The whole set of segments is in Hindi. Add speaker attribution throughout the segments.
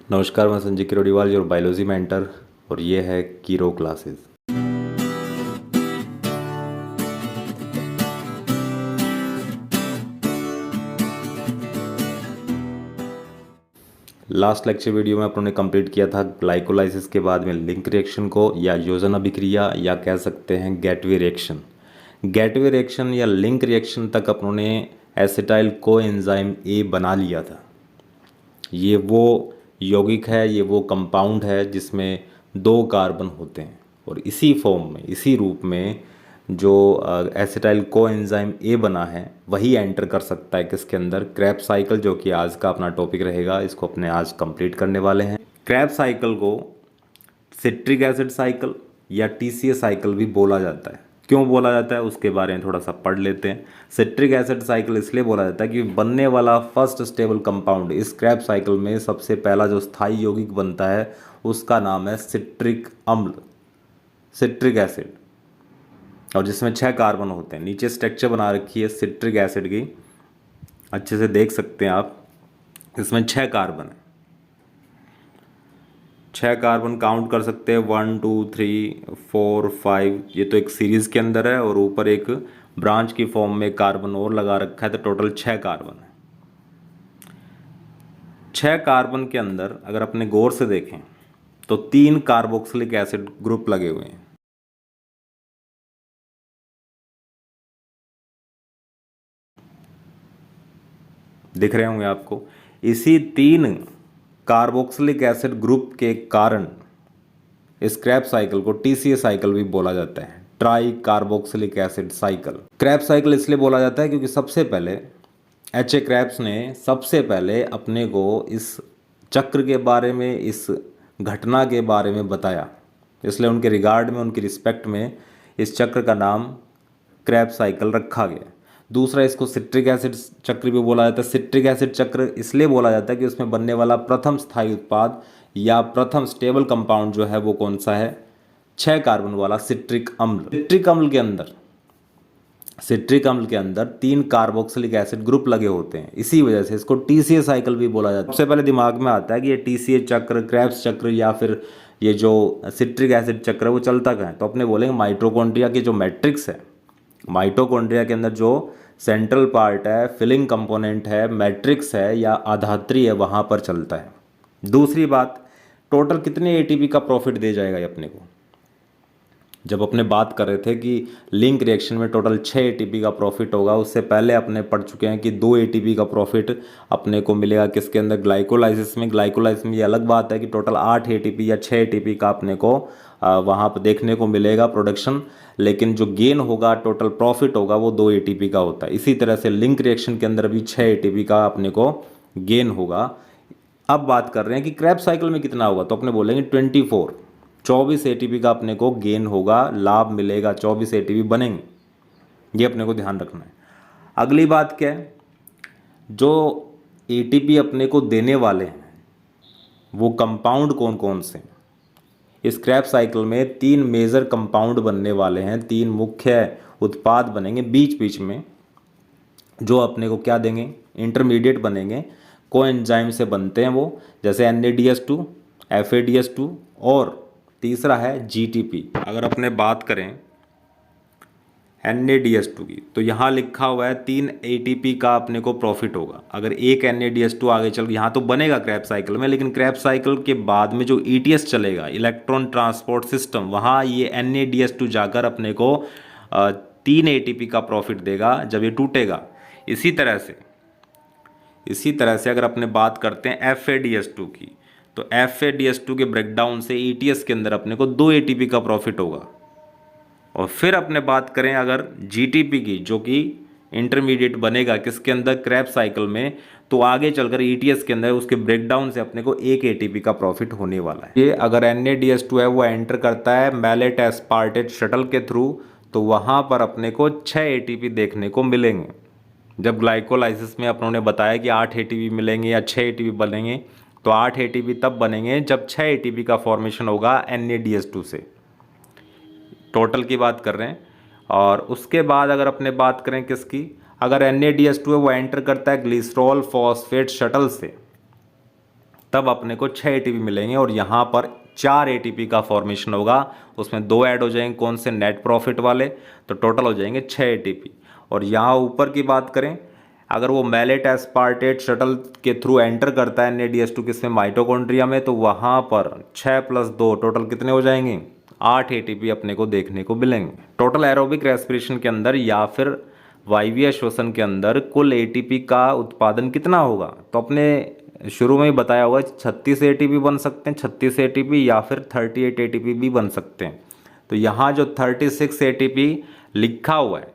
Speaker 1: नमस्कार, मैं संजय किरोड़ीवाल और बायोलॉजी मेंटर और ये है कीरो क्लासेस। लास्ट लेक्चर वीडियो में अपन ने कंप्लीट किया था ग्लाइकोलाइसिस के बाद में लिंक रिएक्शन को, या योजन अभिक्रिया, या कह सकते हैं गेटवे रिएक्शन। गेटवे रिएक्शन या लिंक रिएक्शन तक अपनों ने एसिटाइल कोएंजाइम ए बना लिया था। ये वो यौगिक है, ये वो कंपाउंड है जिसमें 2 कार्बन होते हैं और इसी फॉर्म में, इसी रूप में जो एसिटाइल कोएंजाइम ए बना है वही एंटर कर सकता है किसके अंदर, क्रेब्स साइकिल, जो कि आज का अपना टॉपिक रहेगा। इसको अपने आज कंप्लीट करने वाले हैं। क्रेब्स साइकिल को सिट्रिक एसिड साइकिल या टीसीए साइकिल भी बोला जाता है। क्यों बोला जाता है उसके बारे में थोड़ा सा पढ़ लेते हैं। सिट्रिक एसिड साइकिल इसलिए बोला जाता है कि बनने वाला फर्स्ट स्टेबल कंपाउंड इस क्रेब्स साइकिल में सबसे पहला जो स्थायी यौगिक बनता है उसका नाम है सिट्रिक अम्ल, सिट्रिक एसिड, और जिसमें 6 कार्बन होते हैं। नीचे स्ट्रक्चर बना रखी है सिट्रिक एसिड की, अच्छे से देख सकते हैं आप। इसमें 6 कार्बन है, 6 कार्बन काउंट कर सकते हैं, 1 2 3 4 5। ये तो एक सीरीज के अंदर है और ऊपर एक ब्रांच की फॉर्म में कार्बन और लगा रखा है, तो टोटल 6 कार्बन है। 6 कार्बन के अंदर अगर अपने गौर से देखें तो 3 कार्बोक्सिलिक एसिड ग्रुप लगे हुए हैं। दिख रहे होंगे आपको। इसी 3 कार्बोक्सिलिक एसिड ग्रुप के कारण इस क्रेब्स साइकिल को टीसीए साइकिल भी बोला जाता है, try carboxylic acid cycle. Krebs cycle इसलिए बोला जाता है क्योंकि सबसे पहले एच ए क्रेब्स ने सबसे पहले अपने को इस चक्र के बारे में, इस घटना के बारे में बताया, इसलिए उनके रिगार्ड में, उनकी रिस्पेक्ट में इस चक्र का नाम क्रेब्स साइकिल रखा गया। दूसरा, इसको सिट्रिक एसिड चक्र भी बोला जाता है। सिट्रिक एसिड चक्र इसलिए बोला जाता है कि उसमें बनने वाला प्रथम स्थायी उत्पाद या प्रथम स्टेबल कंपाउंड जो है वो कौन सा है, 6 कार्बन वाला सिट्रिक अम्ल। सिट्रिक अम्ल के अंदर 3 कार्बोक्सिलिक एसिड ग्रुप लगे होते हैं, इसी वजह से इसको टीसीए साइकिल भी बोला जाता है। सबसे पहले दिमाग में आता है कि ये टीसीए चक्र, क्रेब्स चक्र या फिर ये जो सिट्रिक एसिड चक्र है वो चलता कहाँ है, तो अपने बोलेंगे माइटोकॉन्ड्रिया की जो मैट्रिक्स है, माइटोकॉन्ड्रिया के अंदर जो सेंट्रल पार्ट है, फिलिंग कंपोनेंट है, मैट्रिक्स है या आधात्री है, वहाँ पर चलता है। दूसरी बात, टोटल कितने एटीपी का प्रॉफिट दे जाएगा ये अपने को। जब अपने बात कर रहे थे कि लिंक रिएक्शन में टोटल 6 एटीपी का प्रॉफिट होगा, उससे पहले अपने पढ़ चुके हैं कि 2 एटीपी का प्रॉफिट अपने को मिलेगा किसके अंदर, ग्लाइकोलाइसिस में। ग्लाइकोलाइसिस में ये अलग बात है कि टोटल 8 एटीपी या 6 एटीपी का अपने को वहाँ पर देखने को मिलेगा प्रोडक्शन, लेकिन जो गेन होगा, टोटल प्रॉफिट होगा, वो 2 एटीपी का होता है। इसी तरह से लिंक रिएक्शन के अंदर भी 6 एटीपी का अपने को गेन होगा। अब बात कर रहे हैं कि क्रेब्स साइकिल में कितना होगा, तो अपने बोलेंगे 24 एटीपी का अपने को गेन होगा, लाभ मिलेगा, 24 एटीपी बनेंगे। ये अपने को ध्यान रखना है। अगली बात क्या है, जो एटीपी अपने को देने वाले हैं वो कंपाउंड कौन कौन से हैं। इस क्रेब्स साइकिल में 3 मेजर कंपाउंड बनने वाले हैं, 3 मुख्य उत्पाद बनेंगे बीच बीच में, जो अपने को क्या देंगे, इंटरमीडिएट बनेंगे, कोएंजाइम से बनते हैं वो, जैसे NADH2, FADH2 और तीसरा है GTP। अगर अपने बात करें NADH2 की, तो यहाँ लिखा हुआ है 3 ATP का अपने को प्रॉफिट होगा। अगर एक NADH2 आगे चल, यहाँ तो बनेगा क्रेब्स साइकिल में, लेकिन क्रेब्स साइकिल के बाद में जो ETS चलेगा, इलेक्ट्रॉन ट्रांसपोर्ट सिस्टम, वहाँ ये NADH2 जाकर अपने को 3 ATP का प्रॉफिट देगा जब ये टूटेगा। इसी तरह से अगर अपने बात करते हैं FADH2 की, तो FADH2 के ब्रेकडाउन से ETS के अंदर अपने को 2 ATP का प्रॉफिट होगा। और फिर अपने बात करें अगर GTP की, जो कि इंटरमीडिएट बनेगा किसके अंदर, क्रेब्स साइकिल में, तो आगे चलकर ETS के अंदर उसके ब्रेकडाउन से अपने को 1 ATP का प्रॉफिट होने वाला है। ये अगर NADH2 है वो एंटर करता है मैलेट एस्पार्टेट शटल के थ्रू, तो वहाँ पर अपने को 6 ATP देखने को मिलेंगे। जब ग्लाइकोलाइसिस में अपनों ने बताया कि 8 ATP मिलेंगे या 6 ATP बनेंगे, तो 8 ATP तब बनेंगे जब 6 ATP का फॉर्मेशन होगा NADH2 से। टोटल की बात कर रहे हैं। और उसके बाद अगर अपने बात करें किसकी, अगर NADH2 है वो एंटर करता है ग्लिसरॉल फॉस्फेट शटल से, तब अपने को 6 एटीपी मिलेंगे और यहाँ पर 4 एटीपी का फॉर्मेशन होगा। उसमें 2 ऐड हो जाएंगे कौन से, नेट प्रॉफिट वाले, तो टोटल हो जाएंगे 6 एटीपी। और यहाँ ऊपर की बात करें, अगर वो मैलेट एस्पार्टेट शटल के थ्रू एंटर करता है NADH2 किसमें, माइटोकॉन्ड्रिया में, तो वहाँ पर 6 + 2 टोटल कितने हो जाएंगे, 8 एटीपी अपने को देखने को मिलेंगे। टोटल एरोबिक रेस्पिरेशन के अंदर या फिर वायवीय श्वसन के अंदर कुल एटीपी का उत्पादन कितना होगा, तो अपने शुरू में ही बताया हुआ 36 एटीपी बन सकते हैं, 36 एटीपी या फिर 38 एटीपी भी बन सकते हैं। तो यहाँ जो 36 एटीपी लिखा हुआ है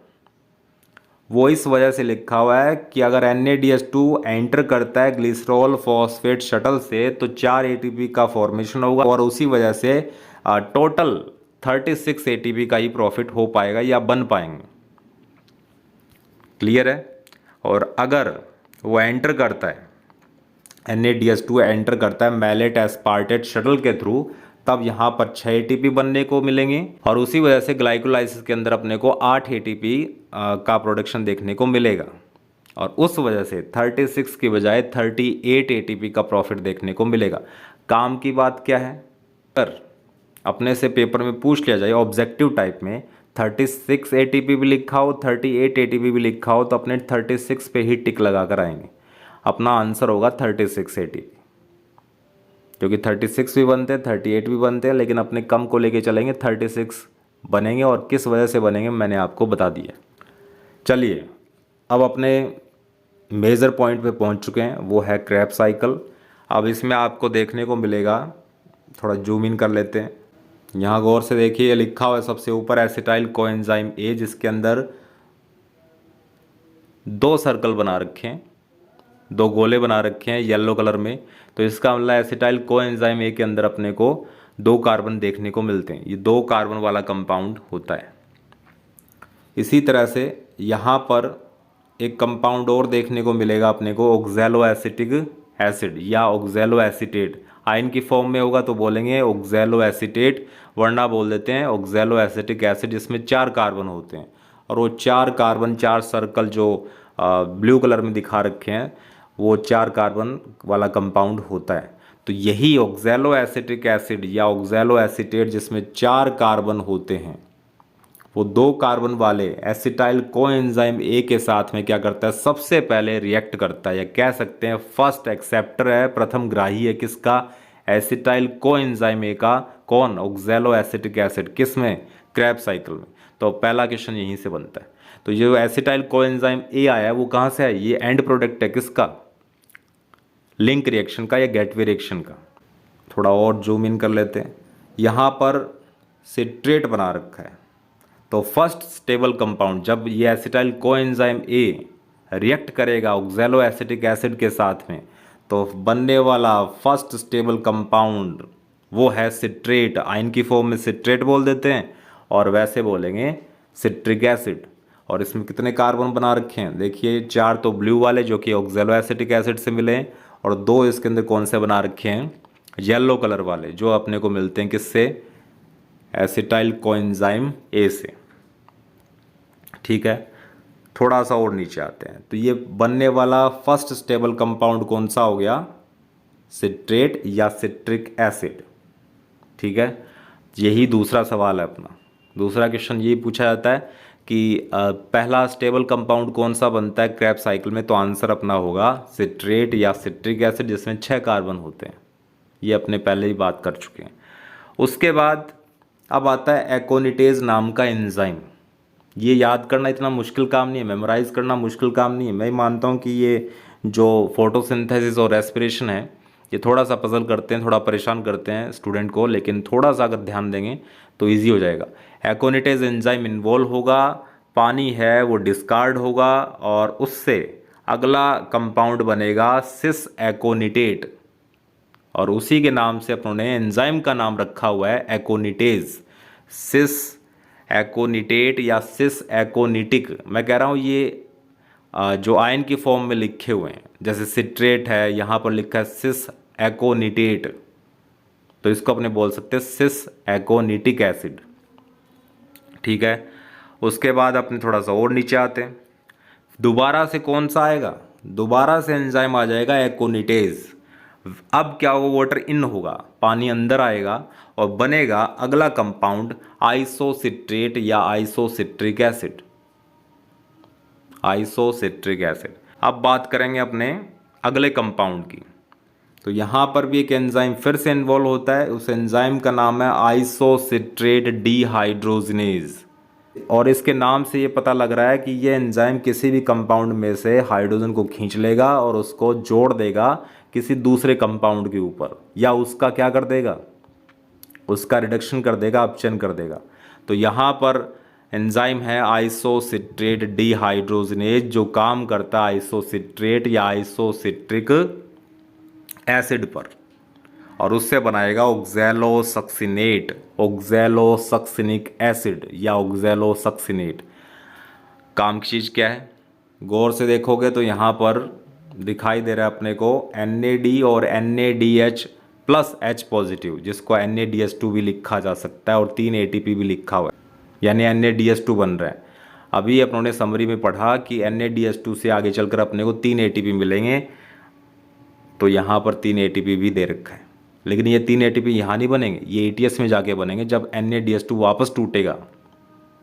Speaker 1: वो इस वजह से लिखा हुआ है कि अगर NADH2 एंटर करता है ग्लिसरॉल फॉस्फेट शटल से तो 4 एटीपी का फॉर्मेशन होगा और उसी वजह से टोटल 36 एटीपी का ही प्रॉफिट हो पाएगा या बन पाएंगे। क्लियर है। और अगर वो एंटर करता है, NADH2 एंटर करता है मैलेट एस्पार्टेट शटल के थ्रू, तब यहाँ पर 6 एटीपी बनने को मिलेंगे और उसी वजह से ग्लाइकोलाइसिस के अंदर अपने को 8 एटीपी का प्रोडक्शन देखने को मिलेगा और उस वजह से 36 की बजाय 38 एटीपी का प्रॉफिट देखने को मिलेगा। काम की बात क्या है, पर अपने से पेपर में पूछ लिया जाए ऑब्जेक्टिव टाइप में 36 एटीपी भी लिखा हो 38 एटीपी भी लिखा हो तो अपने 36 पे ही टिक लगा कर आएंगे, अपना आंसर होगा 36 एटीपी, क्योंकि 36 भी बनते हैं 38 भी बनते हैं, लेकिन अपने कम को लेके चलेंगे 36 बनेंगे और किस वजह से बनेंगे मैंने आपको बता दिया। चलिए अब अपने मेजर पॉइंट पे पहुंच चुके हैं, वो है क्रेब्स साइकिल। अब इसमें आपको देखने को मिलेगा, थोड़ा जूम इन कर लेते हैं, यहाँ गौर से देखिए, ये लिखा हुआ है सबसे ऊपर एसिटाइल कोएंजाइम ए, जिसके अंदर 2 सर्कल बना रखे हैं, 2 गोले बना रखे हैं येलो कलर में, तो इसका मतलब एसिटाइल कोएंजाइम ए के अंदर अपने को 2 कार्बन देखने को मिलते हैं, ये 2 कार्बन वाला कंपाउंड होता है। इसी तरह से यहाँ पर एक कंपाउंड और देखने को मिलेगा अपने को, ऑक्सैलो एसिटिक एसिड या ऑक्सैलो एसीटेट, आयन की फॉर्म में होगा तो बोलेंगे ऑक्सैलो एसीटेट, वरना बोल देते हैं ऑक्सैलो एसिटिक एसिड, जिसमें 4 कार्बन होते हैं और वो 4 कार्बन 4 सर्कल जो ब्लू कलर में दिखा रखे हैं वो 4 कार्बन वाला कंपाउंड होता है। तो यही ऑक्सैलो एसिटिक एसिड या ऑक्सैलो एसीटेट जिसमें 4 कार्बन होते हैं, वो 2 कार्बन वाले एसिटाइल कोएंजाइम ए के साथ में क्या करता है, सबसे पहले रिएक्ट करता है, या कह सकते हैं फर्स्ट एक्सेप्टर है, प्रथम ग्राही है किसका, एसिटाइल कोएंजाइम ए का। कौन, ऑक्सैलो एसिटिक एसिड, किस में, क्रेब्स साइकिल में। तो पहला क्वेश्चन यहीं से बनता है। तो ये जो एसिटाइल कोएंजाइम ए आया है वो कहाँ से है, ये एंड प्रोडक्ट है किसका, लिंक रिएक्शन का या गेटवे रिएक्शन का। थोड़ा और जूम इन कर लेते हैं, यहाँ पर सिट्रेट बना रखा है, तो फर्स्ट स्टेबल कंपाउंड जब ये एसिटाइल कोएंजाइम ए रिएक्ट करेगा ऑक्सैलो एसिटिक एसिड के साथ में तो बनने वाला फर्स्ट स्टेबल कंपाउंड वो है सिट्रेट, आयन की फॉर्म में सिट्रेट बोल देते हैं और वैसे बोलेंगे सिट्रिक एसिड। और इसमें कितने कार्बन बना रखे हैं, देखिए 4 तो ब्लू वाले जो कि ऑक्सैलो एसिटिक एसिड से मिले हैं और 2 इसके अंदर कौन से बना रखे हैं, येलो कलर वाले जो अपने को मिलते हैं किससे, एसिटाइल कोएंजाइम ए से। ठीक है, थोड़ा सा और नीचे आते हैं, तो ये बनने वाला फर्स्ट स्टेबल कंपाउंड कौन सा हो गया, सिट्रेट या सिट्रिक एसिड। ठीक है, यही दूसरा सवाल है अपना। दूसरा क्वेश्चन ये पूछा जाता है कि पहला स्टेबल कंपाउंड कौन सा बनता है क्रेब्स साइकिल में, तो आंसर अपना होगा सिट्रेट या सिट्रिक एसिड जिसमें 6 कार्बन होते हैं, ये अपने पहले ही बात कर चुके हैं। उसके बाद अब आता है एकोनिटेज नाम का एंजाइम। ये याद करना इतना मुश्किल काम नहीं है, मेमोराइज करना मुश्किल काम नहीं है। मैं मानता हूँ कि ये जो फोटोसिंथेसिस और रेस्पिरेशन है ये थोड़ा सा पजल करते हैं, थोड़ा परेशान करते हैं स्टूडेंट को, लेकिन थोड़ा सा अगर ध्यान देंगे तो इजी हो जाएगा। एकोनिटेज एंजाइम इन्वॉल्व होगा, पानी है वो डिस्कार्ड होगा और उससे अगला कंपाउंड बनेगा सिस एकोनिटेट और उसी के नाम से अपनों ने एंजाइम का नाम रखा हुआ है एकोनिटेज, सिस एकोनिटेट या सिस एकोनिटिक। मैं कह रहा हूँ ये जो आयन की फॉर्म में लिखे हुए हैं, जैसे सिट्रेट है यहाँ पर लिखा है सिस एकोनिटेट, तो इसको अपने बोल सकते हैं सिस एकोनिटिक एसिड। ठीक है, उसके बाद अपने थोड़ा सा और नीचे आते हैं, दोबारा से कौन सा आएगा, दोबारा से एंजाइम आ जाएगा एकोनिटेज। अब क्या होगा, वाटर इन होगा, पानी अंदर आएगा और बनेगा अगला कंपाउंड आइसोसिट्रेट या आइसोसिट्रिक एसिड। Isocitric acid. अब बात करेंगे अपने अगले कंपाउंड की। तो यहाँ पर भी एक एंजाइम फिर से इन्वॉल्व होता है, उस एंजाइम का नाम है आइसोसिट्रेट डीहाइड्रोजिनेज। और इसके नाम से ये पता लग रहा है कि ये एंजाइम किसी भी कंपाउंड में से हाइड्रोजन को खींच लेगा और उसको जोड़ देगा किसी दूसरे कंपाउंड के ऊपर, या उसका क्या कर देगा, उसका रिडक्शन कर देगा, अपचयन कर देगा। तो यहाँ पर एंजाइम है आइसोसिट्रेट डीहाइड्रोजिनेज, जो काम करता है आइसोसिट्रेट या आइसोसिट्रिक एसिड पर, और उससे बनाएगा ऑक्सैलोसक्सिनेट, ऑक्सैलोसक्सिनिक एसिड या ऑक्सैलोसक्सिनेट। काम की चीज़ क्या है, गौर से देखोगे तो यहाँ पर दिखाई दे रहा है अपने को NAD और NADH प्लस H पॉजिटिव, जिसको NADH2 भी लिखा जा सकता है और 3 ATP भी लिखा हुआ है, यानी NADH2 बन रहा है। अभी अपनों ने समरी में पढ़ा कि NADH2 से आगे चलकर अपने को 3 ATP मिलेंगे, तो यहाँ पर 3 ATP भी दे रखा है। लेकिन ये 3 ATP यहाँ नहीं बनेंगे, ये ATS में जाके बनेंगे। जब NADH2 वापस टूटेगा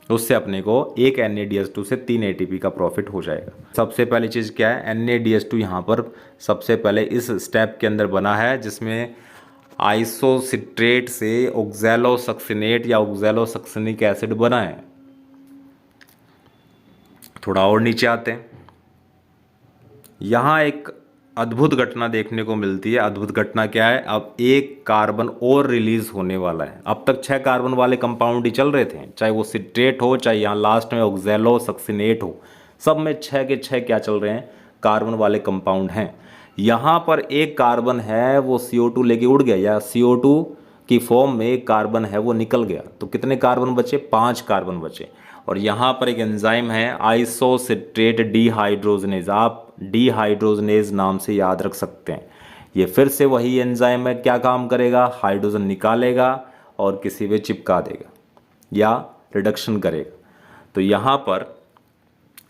Speaker 1: उससे अपने को एक NADH2 से 3 ATP का प्रॉफिट हो जाएगा। सबसे पहली चीज़ क्या है, NADH2 यहाँ पर सबसे पहले इस स्टेप के अंदर बना है, जिसमें आइसोसिट्रेट से ऑक्सैलोसक्सिनेट या ऑक्सैलोसक्सिनिक एसिड बना है। थोड़ा और नीचे आते हैं, यहाँ एक अद्भुत घटना देखने को मिलती है। अद्भुत घटना क्या है, अब एक कार्बन और रिलीज होने वाला है। अब तक 6 कार्बन वाले कंपाउंड ही चल रहे थे, चाहे वो सिट्रेट हो, चाहे यहाँ लास्ट में ऑक्सैलोसक्सिनेट हो, सब में 6 के 6 क्या चल रहे हैं, कार्बन वाले कंपाउंड हैं। यहाँ पर एक कार्बन है वो CO2 लेके उड़ गया, या CO2 की फॉर्म में एक कार्बन है वो निकल गया, तो कितने कार्बन बचे, 5 कार्बन बचे। और यहाँ पर एक एंजाइम है आइसोसिट्रेट डीहाइड्रोजिनेज, आप डीहाइड्रोजिनेज नाम से याद रख सकते हैं। ये फिर से वही एंजाइम है, क्या काम करेगा, हाइड्रोजन निकालेगा और किसी पे चिपका देगा या रिडक्शन करेगा। तो यहाँ पर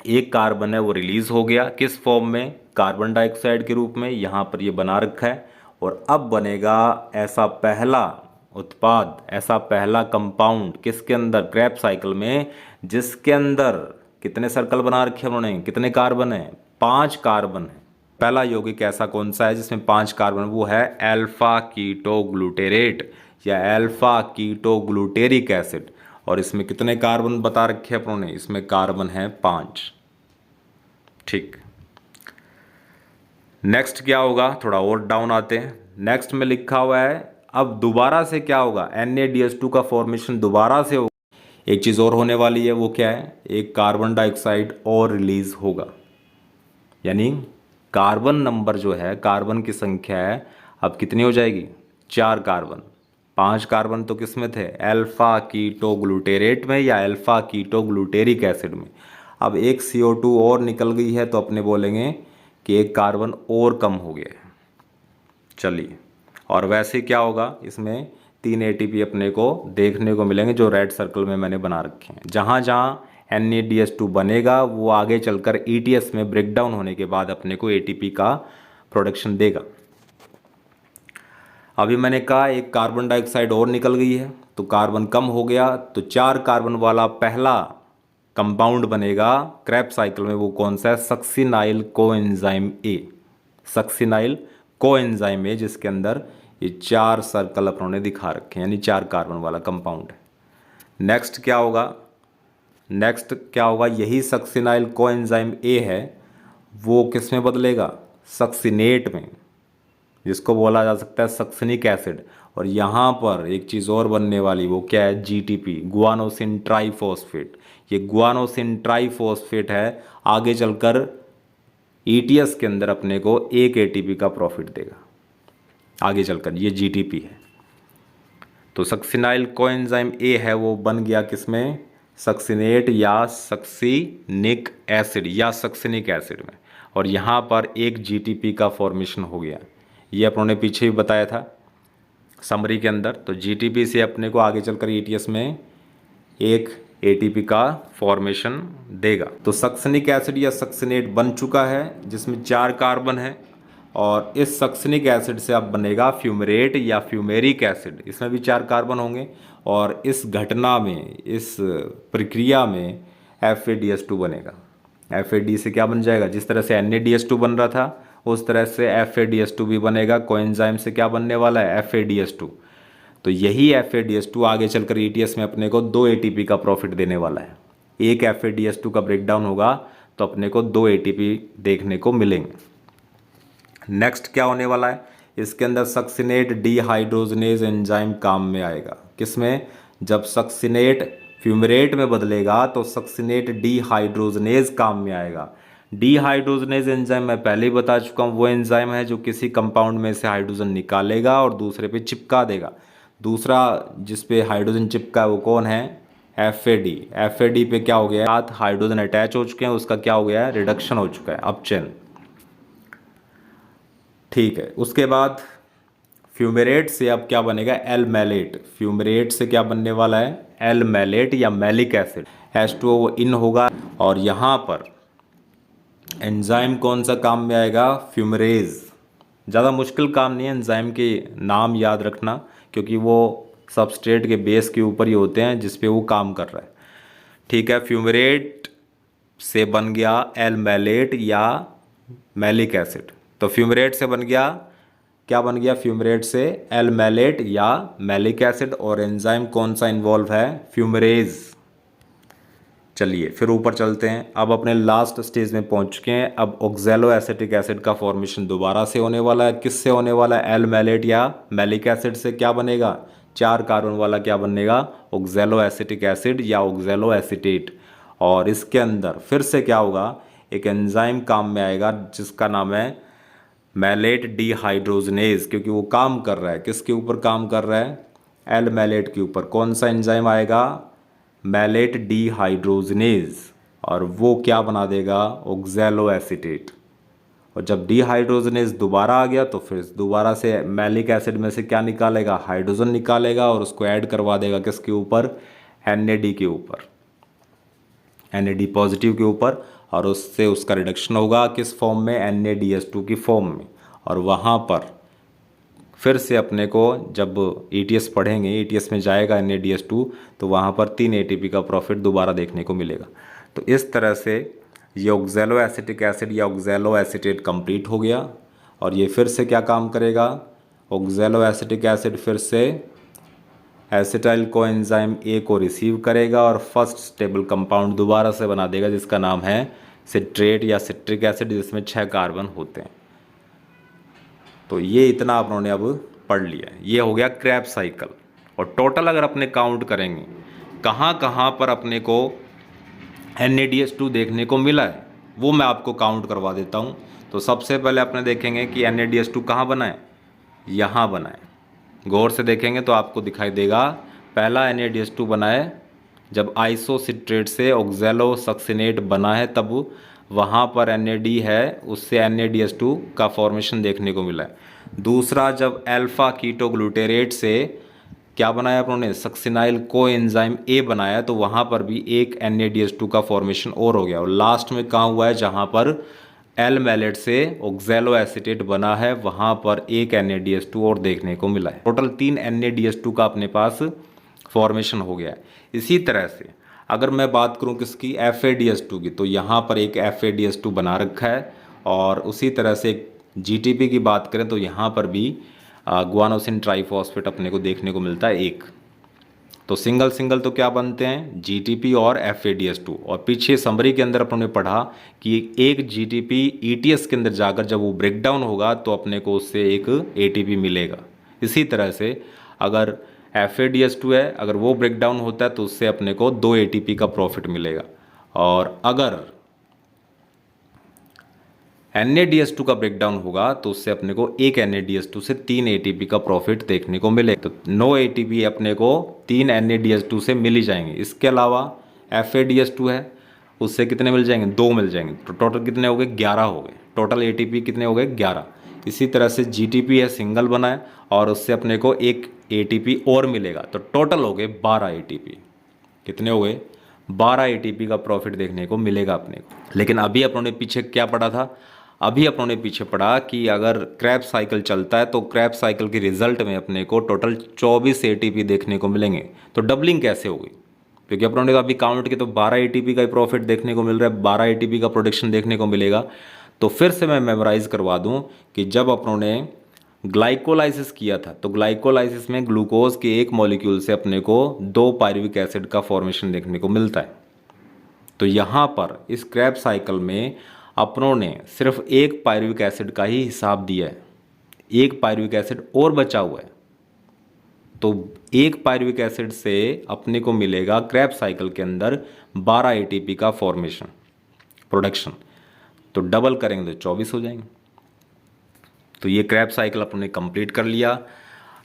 Speaker 1: एक कार्बन है वो रिलीज हो गया, किस फॉर्म में, कार्बन डाइऑक्साइड के रूप में, यहाँ पर ये बना रखा है। और अब बनेगा ऐसा पहला उत्पाद, ऐसा पहला कंपाउंड किसके अंदर, क्रेब्स साइकिल में, जिसके अंदर कितने सर्कल बना रखे हैं उन्होंने, कितने कार्बन है, 5 कार्बन है। पहला यौगिक ऐसा कौन सा है जिसमें 5 कार्बन, वो है अल्फा कीटोग्लूटेरेट या अल्फा कीटोग्लूटेरिक एसिड। और इसमें कितने कार्बन बता रखे हैं अपनों ने, इसमें कार्बन है 5। ठीक, नेक्स्ट क्या होगा, थोड़ा और डाउन आते हैं। नेक्स्ट में लिखा हुआ है अब दोबारा से क्या होगा, NADH2 का फॉर्मेशन दोबारा से होगा। एक चीज़ और होने वाली है, वो क्या है, एक कार्बन डाइऑक्साइड और रिलीज होगा, यानी कार्बन नंबर जो है, कार्बन की संख्या है अब कितनी हो जाएगी, 4 कार्बन। 5 कार्बन तो किस में थे, अल्फा कीटोग्लूटेरेट में या अल्फा कीटोग्लूटेरिक एसिड में। अब एक CO2 और निकल गई है, तो अपने बोलेंगे कि एक कार्बन और कम हो गया है। चलिए, और वैसे क्या होगा, इसमें 3 ATP अपने को देखने को मिलेंगे, जो रेड सर्कल में मैंने बना रखे हैं। जहाँ जहाँ NADH2 बनेगा वो आगे चलकर ETS में ब्रेक डाउन होने के बाद अपने को ATP का प्रोडक्शन देगा। अभी मैंने कहा एक कार्बन डाइऑक्साइड और निकल गई है, तो कार्बन कम हो गया, तो 4 कार्बन वाला पहला कंपाउंड बनेगा क्रेब्स साइकिल में। वो कौन सा है, succinyl coenzyme A, succinyl coenzyme A, जिसके अंदर ये 4 सर्कल अपनों ने दिखा रखे हैं, यानी 4 कार्बन वाला कंपाउंड है। नेक्स्ट क्या होगा, नेक्स्ट क्या होगा, यही सक्सिनाइल कोएंजाइम A है, वो किस में बदलेगा, सक्सिनेट में, जिसको बोला जा सकता है सक्सिनिक एसिड। और यहाँ पर एक चीज़ और बनने वाली, वो क्या है, GTP, गुआनोसिन ट्राइफॉस्फेट। ये गुआनोसिन ट्राइफॉस्फेट है, आगे चलकर ETS के अंदर अपने को 1 ATP का प्रॉफिट देगा आगे चलकर, ये GTP है। तो सक्सिनाइल कोएंजाइम A है वो बन गया किसमें, सक्सिनेट या सक्सिनिक एसिड या सक्सिनिक एसिड में। और यहाँ पर एक GTP का फॉर्मेशन हो गया, ये अपनों ने पीछे भी बताया था समरी के अंदर। तो GTP से अपने को आगे चलकर ETS में एक ATP का फॉर्मेशन देगा। तो सक्सिनिक एसिड या सक्सिनेट बन चुका है, जिसमें 4 कार्बन है और इस सक्सिनिक एसिड से अब बनेगा फ्यूमरेट या फ्यूमेरिक एसिड, इसमें भी 4 कार्बन होंगे। और इस घटना में, इस प्रक्रिया में FADS2 बनेगा। FAD से क्या बन जाएगा, जिस तरह से NADS2 बन रहा था उस तरह से FADS2 भी बनेगा। कोएंजाइम से क्या बनने वाला है, FADS2। तो यही FADS2 आगे चलकर ETS में अपने को 2 ATP का प्रॉफिट देने वाला है। एक FADS2 का ब्रेकडाउन होगा तो अपने को 2 ATP देखने को मिलेंगे। नेक्स्ट क्या होने वाला है, इसके अंदर सक्सिनेट डीहाइड्रोजनेज एंजाइम काम में आएगा। किसमें, जब सक्सिनेट फ्यूमरेट में बदलेगा तो सक्सिनेट डीहाइड्रोजनेज काम में आएगा। डीहाइड्रोजनेज एंजाइम मैं पहले ही बता चुका हूँ, वो एंजाइम है जो किसी कंपाउंड में से हाइड्रोजन निकालेगा और दूसरे पे चिपका देगा। दूसरा जिस पे हाइड्रोजन चिपका है वो कौन है, FAD। FAD पे क्या हो गया, साथ हाइड्रोजन अटैच हो चुके हैं, उसका क्या हो गया है, रिडक्शन हो चुका है, अपचयन। ठीक है, उसके बाद फ्यूमेरेट से अब क्या बनेगा, एल मैलेट। फ्यूमेरेट से क्या बनने वाला है, एल मैलेट या मैलिक एसिड। H2O इन होगा और यहाँ पर एंजाइम कौन सा काम में आएगा, फ्यूमरेज। ज़्यादा मुश्किल काम नहीं है एंजाइम के नाम याद रखना, क्योंकि वो सबस्ट्रेट के बेस के ऊपर ही होते हैं जिस पे वो काम कर रहा है। ठीक है, फ्यूमरेट से बन गया एल मैलेट या मैलिक एसिड। तो फ्यूमरेट से बन गया, क्या बन गया, फ्यूमरेट से एल मैलेट या मैलिक एसिड। और एंजाइम कौन सा इन्वॉल्व है, फ्यूमरेज। चलिए फिर ऊपर चलते हैं, अब अपने लास्ट स्टेज में पहुंच चुके हैं। अब ऑक्सैलो एसिटिक एसिड का फॉर्मेशन दोबारा से होने वाला है। किससे होने वाला है, एल मैलेट या मैलिक एसिड से। क्या बनेगा, 4 कार्बन वाला क्या बनेगा, ऑक्सैलो एसिटिक एसिड या ऑक्सैलो एसीटेट। और इसके अंदर फिर से क्या होगा, एक एंजाइम काम में आएगा जिसका नाम है मैलेट डीहाइड्रोजनेज, क्योंकि वो काम कर रहा है, किसके ऊपर काम कर रहा है, एल मैलेट के ऊपर। कौन सा एंजाइम आएगा, मैलेट डीहाइड्रोजनेज, और वो क्या बना देगा, ऑक्सैलो एसीटेट। और जब डीहाइड्रोजनेज दोबारा आ गया तो फिर दोबारा से मैलिक एसिड में से क्या निकालेगा, हाइड्रोजन निकालेगा और उसको ऐड करवा देगा किसके ऊपर, NAD के ऊपर, NAD पॉजिटिव के ऊपर। और उससे उसका रिडक्शन होगा किस फॉर्म में, NADS2 की फॉर्म में। और वहाँ पर फिर से अपने को जब ETS पढ़ेंगे, ETS में जाएगा NADS2, तो वहाँ पर 3 ATP का प्रॉफिट दोबारा देखने को मिलेगा। तो इस तरह से ये ऑक्सैलो एसिटिक एसिड या ऑक्सैलो एसीटेट कंप्लीट हो गया। और ये फिर से क्या काम करेगा, ऑक्सैलो एसिटिक एसिड फिर से एसिटाइल कोएंजाइम A को रिसीव करेगा और फर्स्ट स्टेबल कंपाउंड दोबारा से बना देगा जिसका नाम है सिट्रेट या सिट्रिक एसिड, जिसमें 6 कार्बन होते हैं। तो ये इतना आप लोगों ने अब पढ़ लिया है, ये हो गया क्रेब्स साइकिल। और टोटल अगर अपने काउंट करेंगे कहाँ कहाँ पर अपने को NADS2 देखने को मिला है, वो मैं आपको काउंट करवा देता हूँ। तो सबसे पहले अपने देखेंगे कि NADS2 कहाँ बना है, यहाँ बना है। गौर से देखेंगे तो आपको दिखाई देगा, पहला NADS2 बना है जब आइसोसिट्रेट से ऑक्सैलो सक्सिनेट बना है, तब वहाँ पर NAD है, उससे NADS2 का फॉर्मेशन देखने को मिला है। दूसरा जब अल्फा कीटोग्लूटेरेट से क्या बनाया उन्होंने, सक्सिनाइल कोएंजाइम A बनाया, तो वहाँ पर भी एक NADS2 का फॉर्मेशन और हो गया। और लास्ट में कहाँ हुआ है, जहाँ पर एल मैलेट से ऑक्सैलो एसीटेट बना है, वहाँ पर एक NADS2 और देखने को मिला है। टोटल 3 NADS2 का अपने पास फॉर्मेशन हो गया है। इसी तरह से अगर मैं बात करूं किसकी, FADS2 की, तो यहाँ पर एक FADS2 बना रखा है। और उसी तरह से GTP की बात करें तो यहाँ पर भी गुआनोसिन ट्राइफॉस्फेट अपने को देखने को मिलता है एक। तो सिंगल सिंगल तो क्या बनते हैं, GTP और FADS2। और पीछे समरी के अंदर अपने पढ़ा कि एक GTP ETS के अंदर जाकर जब वो ब्रेक डाउन होगा तो अपने को उससे एक ATP मिलेगा। इसी तरह से अगर FADS2 है, अगर वो ब्रेक डाउन होता है तो उससे अपने को 2 ATP का प्रॉफिट मिलेगा। और अगर NADS2 का ब्रेकडाउन होगा तो उससे अपने को एक NADS2 से 3 ATP का प्रॉफिट देखने को मिलेगा। तो 9 ATP अपने को 3 NADS2 से मिल ही जाएंगे। इसके अलावा FADS2 है, उससे कितने मिल जाएंगे, 2 मिल जाएंगे। तो टोटल कितने हो गए, 11 हो गए। टोटल ATP कितने हो गए, 11। इसी तरह से GTP है, सिंगल बना है और उससे अपने को एक ATP और मिलेगा। तो टोटल हो गए 12 ATP। कितने हो गए, 12 ATP का प्रॉफिट देखने को मिलेगा अपने को। लेकिन अभी अपनों ने पीछे क्या पढ़ा था, अभी अपनों ने पीछे पढ़ा कि अगर क्रैब्स साइकिल चलता है तो क्रैब्स साइकिल के रिजल्ट में अपने को टोटल 24 एटीपी देखने को मिलेंगे। तो डबलिंग कैसे होगी, क्योंकि अपनों ने अभी काउंट किया तो 12 एटीपी का ही प्रॉफिट देखने को मिल रहा है, 12 एटीपी का प्रोडक्शन देखने को मिलेगा। तो फिर से मैं मेमोराइज करवा दूं कि जब अपनों ने ग्लाइकोलाइसिस किया था तो ग्लाइकोलाइसिस में ग्लूकोज के एक मॉलिक्यूल से अपने को 2 पायरुविक एसिड का फॉर्मेशन देखने को मिलता है। तो यहाँ पर इस क्रैब्स साइकिल में अपनों ने सिर्फ एक पायरुविक एसिड का ही हिसाब दिया है, एक पायरुविक एसिड और बचा हुआ है। तो एक पायरुविक एसिड से अपने को मिलेगा क्रैब्स साइकिल के अंदर 12 एटीपी का फॉर्मेशन प्रोडक्शन। तो डबल करेंगे तो 24 हो जाएंगे। तो ये क्रैब्स साइकिल अपने कंप्लीट कर लिया।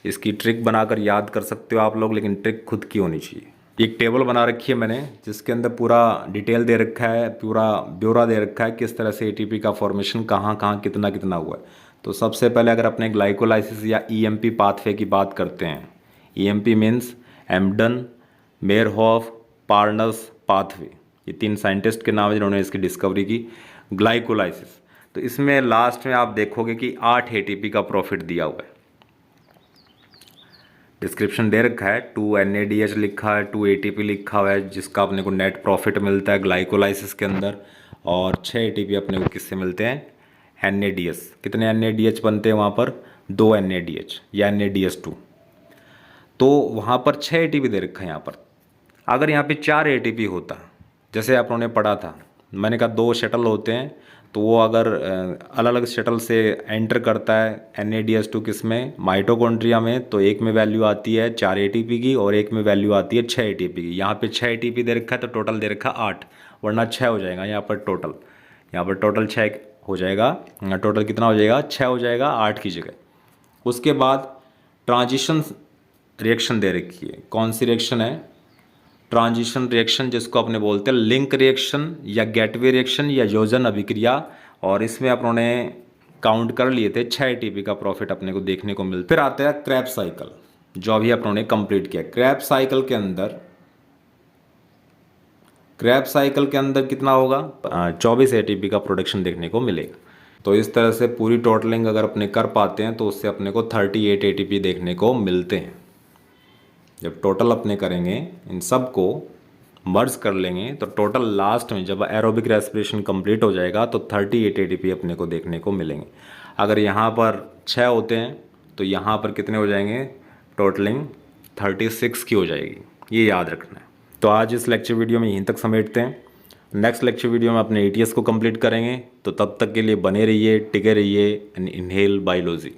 Speaker 1: इसकी ट्रिक बनाकर याद कर सकते हो आप लोग, लेकिन ट्रिक खुद की होनी चाहिए। एक टेबल बना रखी है मैंने जिसके अंदर पूरा डिटेल दे रखा है, पूरा ब्यौरा दे रखा है किस तरह से एटीपी का फॉर्मेशन कहाँ कहाँ कितना कितना हुआ है। तो सबसे पहले अगर अपने ग्लाइकोलाइसिस या ईएमपी पाथवे की बात करते हैं, ईएमपी मीन्स एम्डन मेयरहोफ पार्नस पाथवे, ये 3 साइंटिस्ट के नाम है जिन्होंने इसकी डिस्कवरी की। ग्लाइकोलाइसिस, तो इसमें लास्ट में आप देखोगे कि 8 एटीपी का प्रॉफिट दिया हुआ है, डिस्क्रिप्शन दे रखा है, 2 NADH लिखा है, 2 ATP लिखा हुआ है जिसका अपने को नेट प्रॉफिट मिलता है ग्लाइकोलाइसिस के अंदर, और 6 ATP अपने को किससे मिलते हैं, NADH। कितने NADH बनते हैं वहाँ पर, 2 NADH या NADH2। तो वहाँ पर 6 ATP दे रखा है यहाँ पर। अगर यहाँ पे 4 ATP होता, जैसे आप लोगों ने पढ़ा था, मैंने कहा 2 शटल होते हैं, तो वो अगर अलग अलग शटल से एंटर करता है NADH2 किस में, माइटोकॉन्ड्रिया में, तो एक में वैल्यू आती है 4 ATP की और एक में वैल्यू आती है 6 ATP की। यहाँ पे 6 ATP दे रखा है तो टोटल दे रखा 8, वरना 6 हो जाएगा यहाँ पर टोटल। यहाँ पर टोटल 6 हो जाएगा, टोटल कितना हो जाएगा, 6 हो जाएगा 8 की जगह। उसके बाद ट्रांजिशन रिएक्शन दे रखी है, कौन सी रिएक्शन है, ट्रांजिशन रिएक्शन, जिसको अपने बोलते हैं लिंक रिएक्शन या गेटवे रिएक्शन या योजन अभिक्रिया। और इसमें अपनों ने काउंट कर लिए थे 6 एटीपी का प्रॉफिट अपने को देखने को मिलता है। फिर आता है क्रैब्स साइकिल, जो अभी अपनों ने कंप्लीट किया। क्रैब्स साइकिल के अंदर कितना होगा, 24 एटीपी का प्रोडक्शन देखने को मिलेगा। तो इस तरह से पूरी टोटलिंग अगर अपने कर पाते हैं तो उससे अपने को 38 एटीपी देखने को मिलते हैं। जब टोटल अपने करेंगे, इन सब को मर्ज कर लेंगे, तो टोटल लास्ट में जब एरोबिक रेस्पिरेशन कंप्लीट हो जाएगा तो 38 एटीपी अपने को देखने को मिलेंगे। अगर यहाँ पर 6 होते हैं तो यहाँ पर कितने हो जाएंगे, टोटलिंग 36 की हो जाएगी, ये याद रखना है। तो आज इस लेक्चर वीडियो में यहीं तक समेटते हैं। नेक्स्ट लेक्चर वीडियो में अपने ATS को कंप्लीट करेंगे। तो तब तक के लिए बने रहिए, टिके रहिए, इनहेल बायोलॉजी।